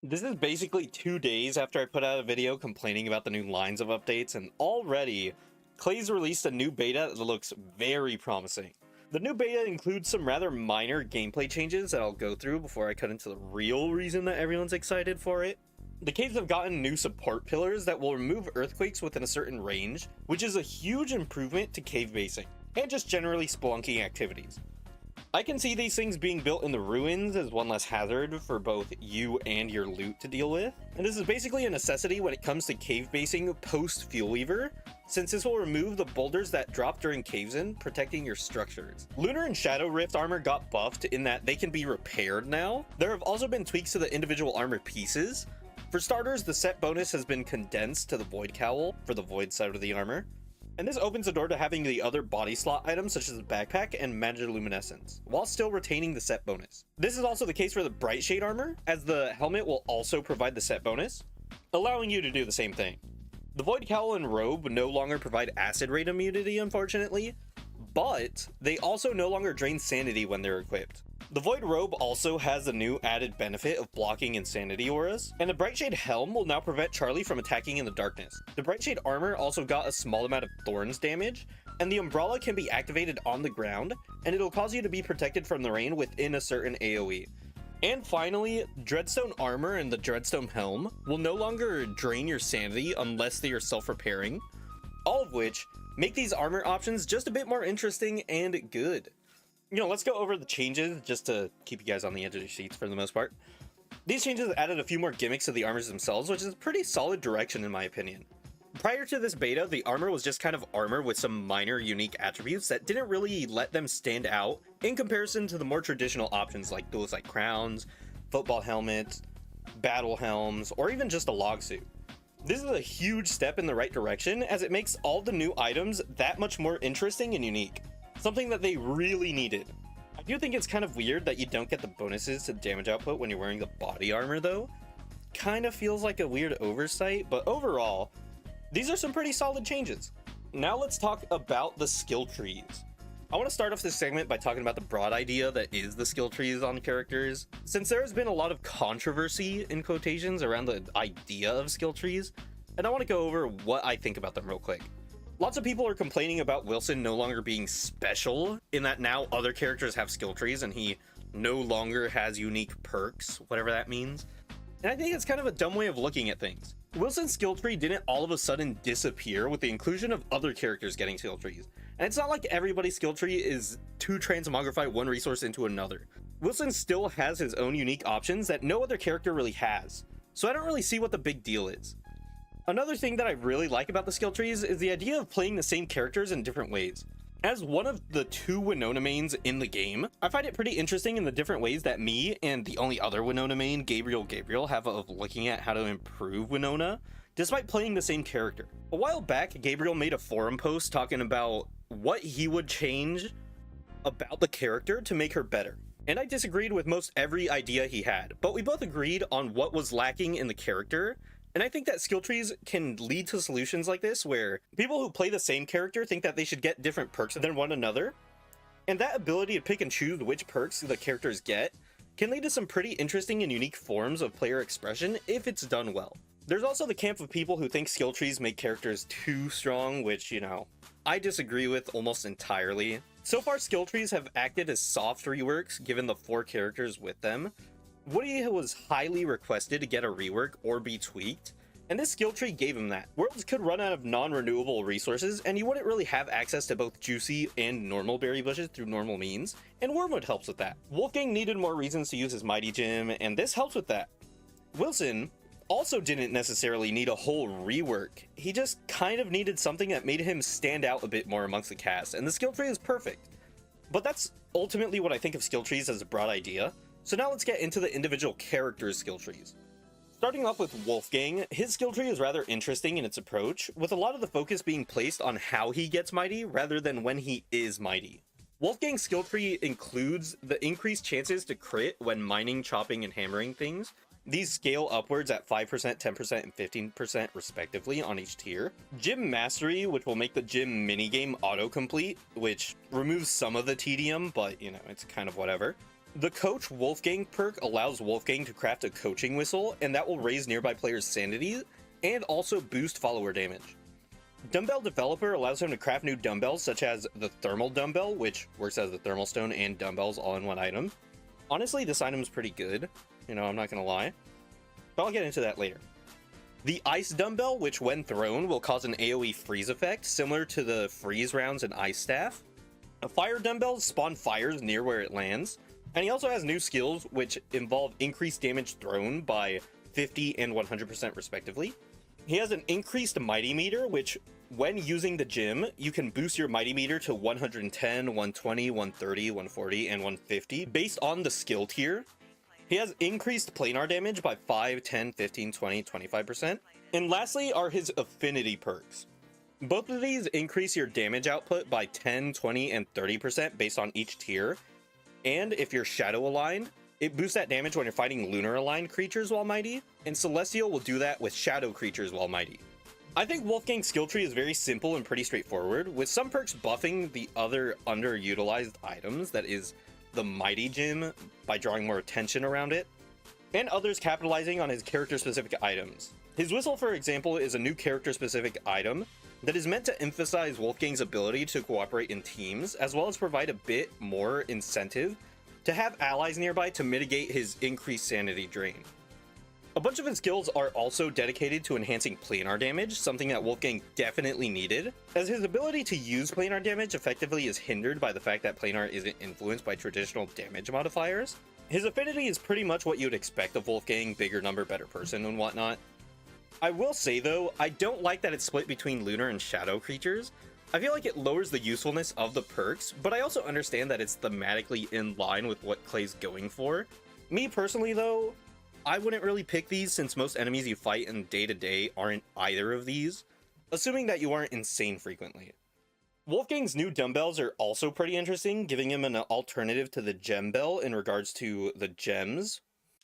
This is basically 2 days after I put out a video complaining about the new lines of updates, and already, Clay's released a new beta that looks very promising. The new beta includes some rather minor gameplay changes that I'll go through before I cut into the real reason that everyone's excited for it. The caves have gotten new support pillars that will remove earthquakes within a certain range, which is a huge improvement to cave basing, and just generally spelunking activities. I can see these things being built in the ruins as one less hazard for both you and your loot to deal with, and this is basically a necessity when it comes to cave basing post Fuel Weaver, since this will remove the boulders that drop during caves in, protecting your structures. Lunar and Shadow Rift armor got buffed in that they can be repaired now. There have also been tweaks to the individual armor pieces. For starters, the set bonus has been condensed to the Void Cowl for the Void side of the armor. And this opens the door to having the other body slot items such as the backpack and Magiluminescence, while still retaining the set bonus. This is also the case for the Bright Shade armor, as the helmet will also provide the set bonus, allowing you to do the same thing. The Void Cowl and Robe no longer provide acid rain immunity, unfortunately, but they also no longer drain sanity when they're equipped. The Void Robe also has a new added benefit of blocking insanity auras, and the Brightshade Helm will now prevent Charlie from attacking in the darkness. The Brightshade armor also got a small amount of thorns damage, and the umbrella can be activated on the ground, and it'll cause you to be protected from the rain within a certain AoE. And finally, Dreadstone armor and the Dreadstone helm will no longer drain your sanity unless they are self-repairing, all of which make these armor options just a bit more interesting and good. Let's go over the changes just to keep you guys on the edge of your seats for the most part. These changes added a few more gimmicks to the armors themselves, which is a pretty solid direction in my opinion. Prior to this beta, the armor was just kind of armor with some minor unique attributes that didn't really let them stand out in comparison to the more traditional options like those like crowns, football helmets, battle helms, or even just a log suit. This is a huge step in the right direction as it makes all the new items that much more interesting and unique. Something that they really needed. I do think it's kind of weird that you don't get the bonuses to damage output when you're wearing the body armor though. Kind of feels like a weird oversight, but overall, these are some pretty solid changes. Now let's talk about the skill trees. I want to start off this segment by talking about the broad idea that is the skill trees on characters. Since there has been a lot of controversy in quotations around the idea of skill trees, and I want to go over what I think about them real quick. Lots of people are complaining about Wilson no longer being special, in that now other characters have skill trees and he no longer has unique perks, whatever that means. And I think it's kind of a dumb way of looking at things. Wilson's skill tree didn't all of a sudden disappear with the inclusion of other characters getting skill trees. And it's not like everybody's skill tree is to transmogrify one resource into another. Wilson still has his own unique options that no other character really has. So I don't really see what the big deal is. Another thing that I really like about the skill trees is the idea of playing the same characters in different ways. As one of the 2 Winona mains in the game, I find it pretty interesting in the different ways that me and the only other Winona main, Gabriel, have of looking at how to improve Winona, despite playing the same character. A while back, Gabriel made a forum post talking about what he would change about the character to make her better. And I disagreed with most every idea he had, but we both agreed on what was lacking in the character. And I think that skill trees can lead to solutions like this, where people who play the same character think that they should get different perks than one another. And that ability to pick and choose which perks the characters get can lead to some pretty interesting and unique forms of player expression if it's done well. There's also the camp of people who think skill trees make characters too strong, which, I disagree with almost entirely. So far, skill trees have acted as soft reworks given the 4 characters with them. Woodie was highly requested to get a rework or be tweaked, and this skill tree gave him that. Worlds could run out of non-renewable resources, and you wouldn't really have access to both juicy and normal berry bushes through normal means, and Wormwood helps with that. Wolfgang needed more reasons to use his mighty gem, and this helps with that. Wilson also didn't necessarily need a whole rework. He just kind of needed something that made him stand out a bit more amongst the cast, and the skill tree is perfect. But that's ultimately what I think of skill trees as a broad idea. So now let's get into the individual characters' skill trees. Starting off with Wolfgang, his skill tree is rather interesting in its approach, with a lot of the focus being placed on how he gets mighty rather than when he is mighty. Wolfgang's skill tree includes the increased chances to crit when mining, chopping, and hammering things. These scale upwards at 5%, 10%, and 15% respectively on each tier. Gym Mastery, which will make the gym minigame autocomplete, which removes some of the tedium, but it's kind of whatever. The Coach Wolfgang perk allows Wolfgang to craft a coaching whistle, and that will raise nearby players' sanity and also boost follower damage. Dumbbell Developer allows him to craft new dumbbells such as the Thermal Dumbbell, which works as the Thermal Stone and dumbbells all in one item. Honestly, this item's pretty good, I'm not gonna lie, but I'll get into that later. The Ice Dumbbell, which when thrown will cause an AoE freeze effect, similar to the freeze rounds in Ice Staff. The Fire Dumbbells spawn fires near where it lands, and he also has new skills which involve increased damage thrown by 50 and 100% respectively. He has an increased Mighty Meter, which when using the gym, you can boost your Mighty Meter to 110, 120, 130, 140, and 150 based on the skill tier. He has increased planar damage by 5, 10, 15, 20, 25%. And lastly are his affinity perks. Both of these increase your damage output by 10, 20, and 30% based on each tier. And if you're shadow aligned, it boosts that damage when you're fighting lunar aligned creatures while mighty, and Celestial will do that with shadow creatures while mighty. I think Wolfgang's skill tree is very simple and pretty straightforward, with some perks buffing the other underutilized items, that is, the Mighty Gym, by drawing more attention around it, and others capitalizing on his character-specific items. His Whistle, for example, is a new character-specific item that is meant to emphasize Wolfgang's ability to cooperate in teams, as well as provide a bit more incentive to have allies nearby to mitigate his increased sanity drain. A bunch of his skills are also dedicated to enhancing planar damage, something that Wolfgang definitely needed, as his ability to use planar damage effectively is hindered by the fact that planar isn't influenced by traditional damage modifiers. His affinity is pretty much what you'd expect of Wolfgang, bigger number, better person, and whatnot. I will say though, I don't like that it's split between lunar and shadow creatures. I feel like it lowers the usefulness of the perks, but I also understand that it's thematically in line with what Clay's going for. Me personally though, I wouldn't really pick these since most enemies you fight in day-to-day aren't either of these, assuming that you aren't insane frequently. Wolfgang's new dumbbells are also pretty interesting, giving him an alternative to the gem bell in regards to the gems.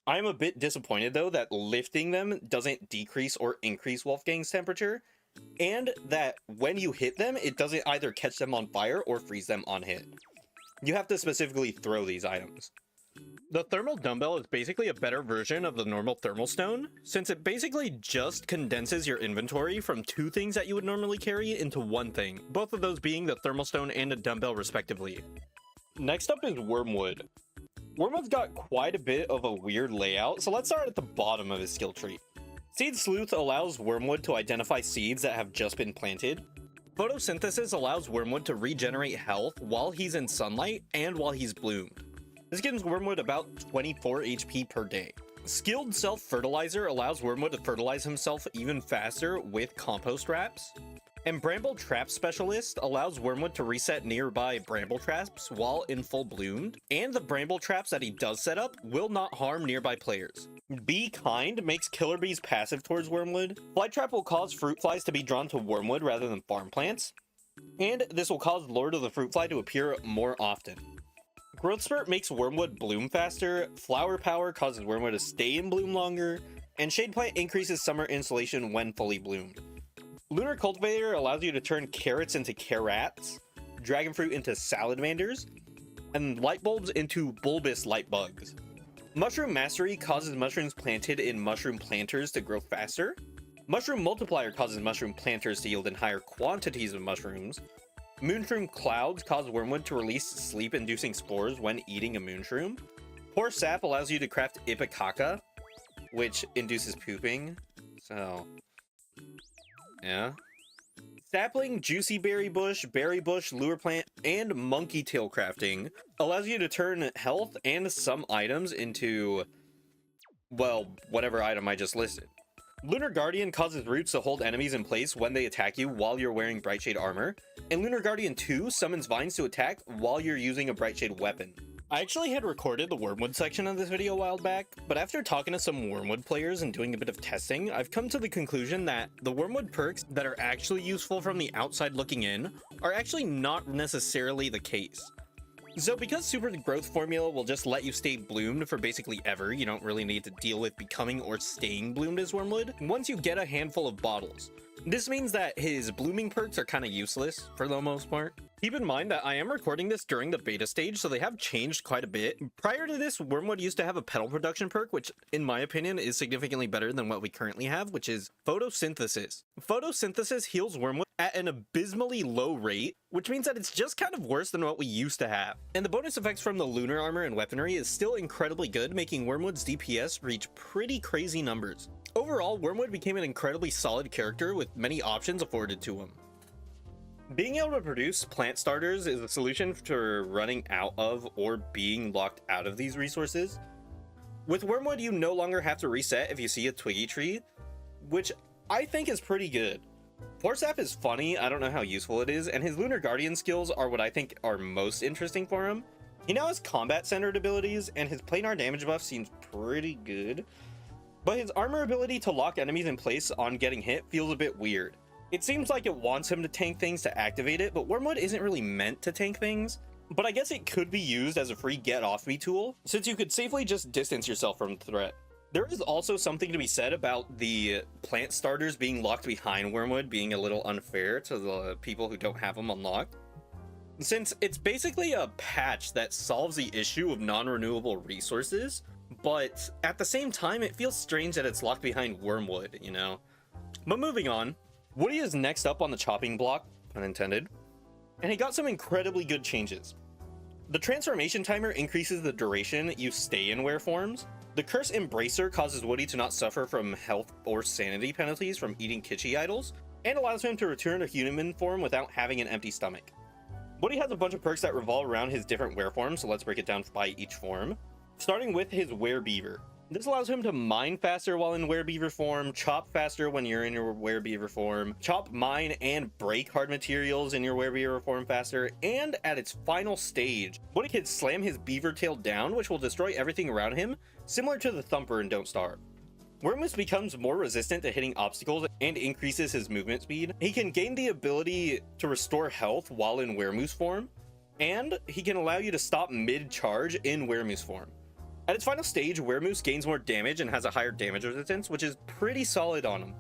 I am a bit disappointed though that lifting them doesn't decrease or increase Wolfgang's temperature, and that when you hit them, it doesn't either catch them on fire or freeze them on hit. You have to specifically throw these items. The Thermal Dumbbell is basically a better version of the normal Thermal Stone, since it basically just condenses your inventory from two things that you would normally carry into one thing, both of those being the Thermal Stone and a dumbbell respectively. Next up is Wormwood. Wormwood's got quite a bit of a weird layout, so let's start at the bottom of his skill tree. Seed Sleuth allows Wormwood to identify seeds that have just been planted. Photosynthesis allows Wormwood to regenerate health while he's in sunlight and while he's bloomed. This gives Wormwood about 24 HP per day. Skilled Self-Fertilizer allows Wormwood to fertilize himself even faster with compost wraps. And Bramble Trap Specialist allows Wormwood to reset nearby bramble traps while in full bloomed, and the bramble traps that he does set up will not harm nearby players. Be Kind makes Killer Bees passive towards Wormwood. Flytrap will cause fruit flies to be drawn to Wormwood rather than farm plants, and this will cause Lord of the Fruit Fly to appear more often. Growth Spurt makes Wormwood bloom faster, Flower Power causes Wormwood to stay in bloom longer, and Shade Plant increases summer insulation when fully bloomed. Lunar Cultivator allows you to turn carrots into carrots, dragon fruit into salamanders, and light bulbs into bulbous light bugs. Mushroom Mastery causes mushrooms planted in mushroom planters to grow faster. Mushroom Multiplier causes mushroom planters to yield in higher quantities of mushrooms. Moonshroom Clouds cause Wormwood to release sleep-inducing spores when eating a moonshroom. Pour Sap allows you to craft Ipecaca, which induces pooping, so yeah. Sapling, Juicy Berry Bush, Lure Plant, and Monkey Tail crafting allows you to turn health and some items into, well, whatever item I just listed. Lunar Guardian causes roots to hold enemies in place when they attack you while you're wearing Brightshade armor, and Lunar Guardian 2 summons vines to attack while you're using a Brightshade weapon. I actually had recorded the Wormwood section of this video a while back, but after talking to some Wormwood players and doing a bit of testing, I've come to the conclusion that the Wormwood perks that are actually useful from the outside looking in are actually not necessarily the case. So because Super Growth Formula will just let you stay bloomed for basically ever, you don't really need to deal with becoming or staying bloomed as Wormwood once you get a handful of bottles. This means that his blooming perks are kind of useless for the most part. Keep in mind that I am recording this during the beta stage, so they have changed quite a bit. Prior to this, Wormwood used to have a petal production perk, which in my opinion is significantly better than what we currently have, which is photosynthesis. Photosynthesis heals Wormwood at an abysmally low rate, which means that it's just kind of worse than what we used to have. And the bonus effects from the lunar armor and weaponry is still incredibly good, making Wormwood's DPS reach pretty crazy numbers. Overall, Wormwood became an incredibly solid character with many options afforded to him. Being able to produce plant starters is a solution for running out of or being locked out of these resources. With Wormwood, you no longer have to reset if you see a twiggy tree, which I think is pretty good. Force Sap is funny, I don't know how useful it is, and his Lunar Guardian skills are what I think are most interesting for him. He now has combat-centered abilities, and his planar damage buff seems pretty good, but his armor ability to lock enemies in place on getting hit feels a bit weird. It seems like it wants him to tank things to activate it, but Wormwood isn't really meant to tank things. But I guess it could be used as a free get-off-me tool, since you could safely just distance yourself from the threat. There is also something to be said about the plant starters being locked behind Wormwood being a little unfair to the people who don't have them unlocked. Since it's basically a patch that solves the issue of non-renewable resources, but at the same time it feels strange that it's locked behind Wormwood, you know? But moving on. Woodie is next up on the chopping block, pun intended, and he got some incredibly good changes. The transformation timer increases the duration you stay in were forms. The curse embracer causes Woodie to not suffer from health or sanity penalties from eating kitschy idols, and allows him to return to human form without having an empty stomach. Woodie has a bunch of perks that revolve around his different were forms, so let's break it down by each form. Starting with his werebeaver. This allows him to mine faster while in werebeaver form, chop faster when you're in your werebeaver form, chop, mine, and break hard materials in your werebeaver form faster, and at its final stage, Woodie can slam his beaver tail down, which will destroy everything around him, similar to the Thumper in Don't Starve. Wormwood becomes more resistant to hitting obstacles and increases his movement speed. He can gain the ability to restore health while in Weremoose form, and he can allow you to stop mid-charge in Weremoose form. At its final stage, Weremoose gains more damage and has a higher damage resistance, which is pretty solid on him.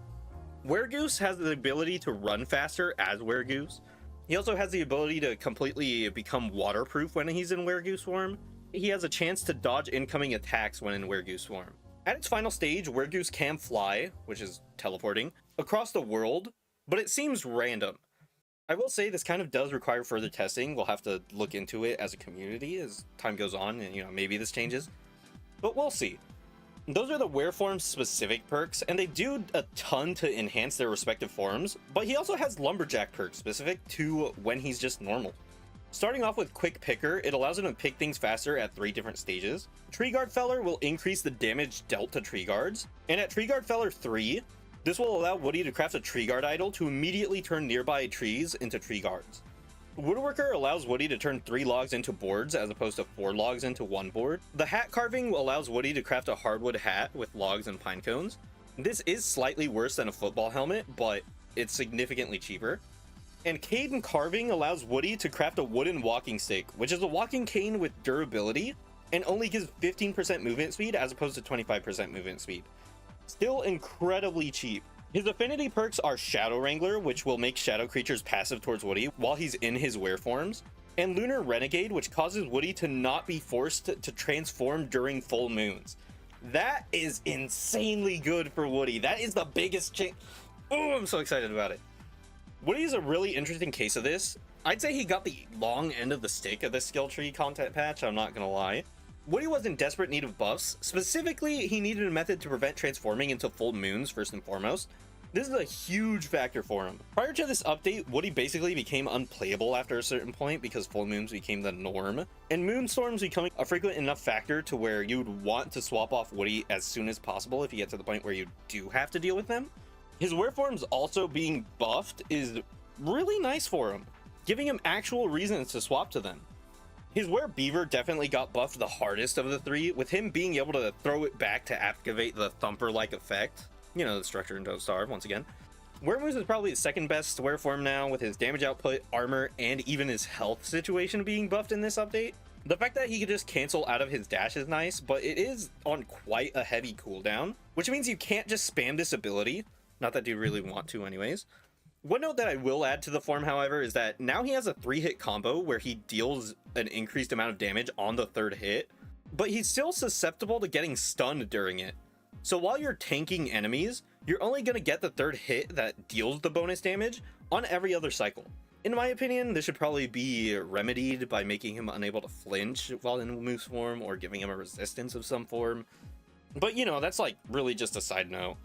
Weregoose has the ability to run faster as Weregoose. He also has the ability to completely become waterproof when he's in Weregoose form. He has a chance to dodge incoming attacks when in Weregoose form. At its final stage, Weregoose can fly, which is teleporting, across the world, but it seems random. I will say this kind of does require further testing. We'll have to look into it as a community as time goes on, and maybe this changes. But we'll see. Those are the wereform specific perks, and they do a ton to enhance their respective forms, but he also has lumberjack perks specific to when he's just normal. Starting off with Quick Picker, it allows him to pick things faster at 3 different stages. Tree Guard Feller will increase the damage dealt to tree guards, and at Tree Guard Feller 3, this will allow Woodie to craft a tree guard idol to immediately turn nearby trees into tree guards. Woodworker allows Woodie to turn 3 logs into boards as opposed to 4 logs into 1 board. The hat carving allows Woodie to craft a hardwood hat with logs and pine cones. This is slightly worse than a football helmet, but it's significantly cheaper. And Caden carving allows Woodie to craft a wooden walking stick, which is a walking cane with durability and only gives 15% movement speed as opposed to 25% movement speed. Still incredibly cheap. His affinity perks are Shadow Wrangler, which will make shadow creatures passive towards Woodie while he's in his were forms, and Lunar Renegade, which causes Woodie to not be forced to transform during full moons. That is insanely good for Woodie. That is the biggest change. Oh, I'm so excited about it. Woodie is a really interesting case of this. I'd say he got the long end of the stick of the skill tree content patch, I'm not gonna lie. Woodie was in desperate need of buffs. Specifically, he needed a method to prevent transforming into full moons first and foremost. This is a huge factor for him. Prior to this update, Woodie basically became unplayable after a certain point because full moons became the norm, and moonstorms becoming a frequent enough factor to where you would want to swap off Woodie as soon as possible if you get to the point where you do have to deal with them. His wereforms also being buffed is really nice for him, giving him actual reasons to swap to them. His werebeaver definitely got buffed the hardest of the 3, with him being able to throw it back to activate the Thumper-like effect. The structure in Don't Starve, once again. Wormwood is probably the second best wereform now, with his damage output, armor, and even his health situation being buffed in this update. The fact that he can just cancel out of his dash is nice, but it is on quite a heavy cooldown, which means you can't just spam this ability. Not that you really want to anyways. One note that I will add to the form, however, is that now he has a 3-hit combo where he deals an increased amount of damage on the 3rd hit, but he's still susceptible to getting stunned during it. So while you're tanking enemies, you're only going to get the 3rd hit that deals the bonus damage on every other cycle. In my opinion, this should probably be remedied by making him unable to flinch while in Moose form or giving him a resistance of some form. But you know, that's like really just a side note.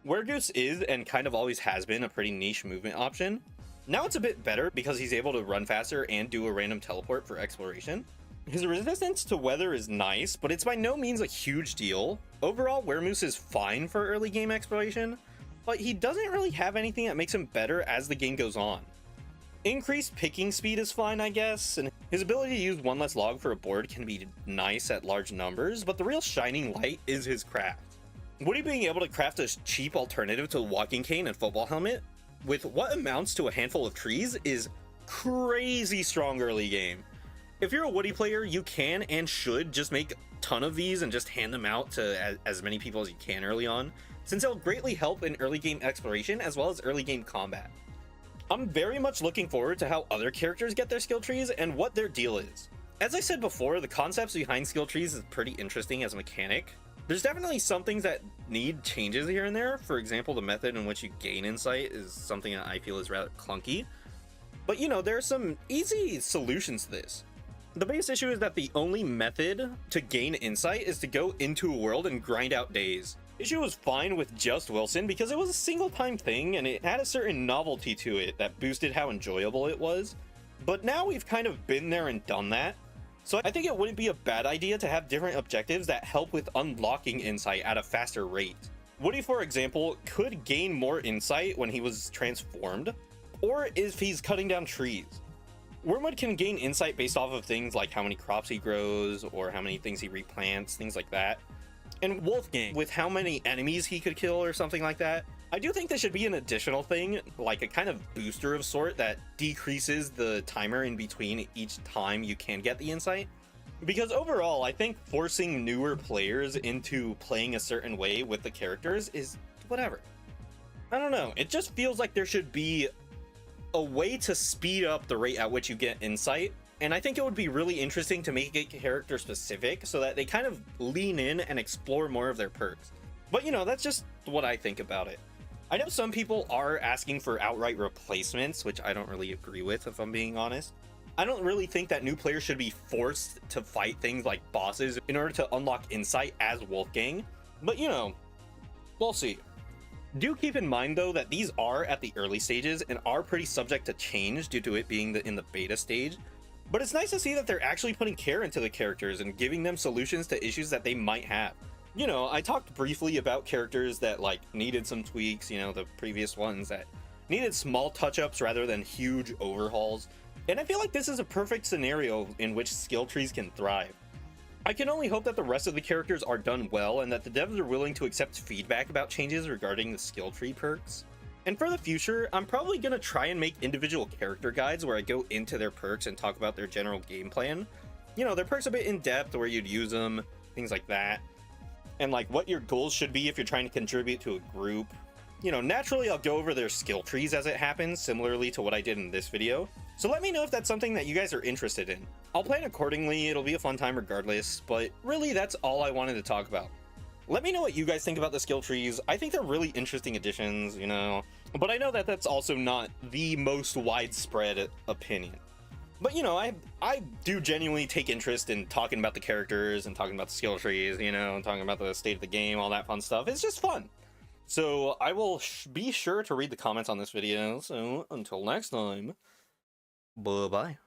Weregoose is and kind of always has been a pretty niche movement option. Now it's a bit better because he's able to run faster and do a random teleport for exploration. His resistance to weather is nice, but it's by no means a huge deal. Overall, Weremoose is fine for early game exploration, but he doesn't really have anything that makes him better as the game goes on. Increased picking speed is fine, I guess, and his ability to use one less log for a board can be nice at large numbers, but the real shining light is his craft. Woodie being able to craft a cheap alternative to the walking cane and football helmet with what amounts to a handful of trees is crazy strong early game. If you're a Woodie player, you can and should just make a ton of these and just hand them out to as many people as you can early on, since it'll greatly help in early game exploration as well as early game combat. I'm very much looking forward to how other characters get their skill trees and what their deal is. As I said before, the concepts behind skill trees is pretty interesting as a mechanic. There's definitely some things that need changes here and there. For example, the method in which you gain insight is something that I feel is rather clunky. But you know, there are some easy solutions to this. The biggest issue is that the only method to gain insight is to go into a world and grind out days. Issue was fine with Just Wilson because it was a single time thing and it had a certain novelty to it that boosted how enjoyable it was. But now we've kind of been there and done that. So I think it wouldn't be a bad idea to have different objectives that help with unlocking insight at a faster rate. Woodie, for example, could gain more insight when he was transformed, or if he's cutting down trees. Wormwood can gain insight based off of things like how many crops he grows or how many things he replants, things like that. And Wolfgang, with how many enemies he could kill or something like that. I do think there should be an additional thing, like a kind of booster of sort that decreases the timer in between each time you can get the insight. Because overall, I think forcing newer players into playing a certain way with the characters is whatever. I don't know, it just feels like there should be a way to speed up the rate at which you get insight. And I think it would be really interesting to make it character specific so that they kind of lean in and explore more of their perks. But you know, that's just what I think about it. I know some people are asking for outright replacements, which I don't really agree with, if I'm being honest. I don't really think that new players should be forced to fight things like bosses in order to unlock insight as Wolfgang. But you know, we'll see. Do keep in mind though that these are at the early stages and are pretty subject to change due to it being in the beta stage. But it's nice to see that they're actually putting care into the characters and giving them solutions to issues that they might have. You know, I talked briefly about characters that like needed some tweaks, you know, the previous ones that needed small touch-ups rather than huge overhauls. And I feel like this is a perfect scenario in which skill trees can thrive. I can only hope that the rest of the characters are done well and that the devs are willing to accept feedback about changes regarding the skill tree perks. And for the future, I'm probably going to try and make individual character guides where I go into their perks and talk about their general game plan. You know, their perks a bit in depth, where you'd use them, things like that. And like what your goals should be if you're trying to contribute to a group. You know, naturally I'll go over their skill trees as it happens, similarly to what I did in this video. So let me know if that's something that you guys are interested in. I'll plan accordingly, it'll be a fun time regardless, but really that's all I wanted to talk about. Let me know what you guys think about the skill trees. I think they're really interesting additions, you know, but I know that that's also not the most widespread opinion. But you know, I do genuinely take interest in talking about the characters and talking about the skill trees, you know, and talking about the state of the game, all that fun stuff. It's just fun. So I will be sure to read the comments on this video. So until next time, bye-bye.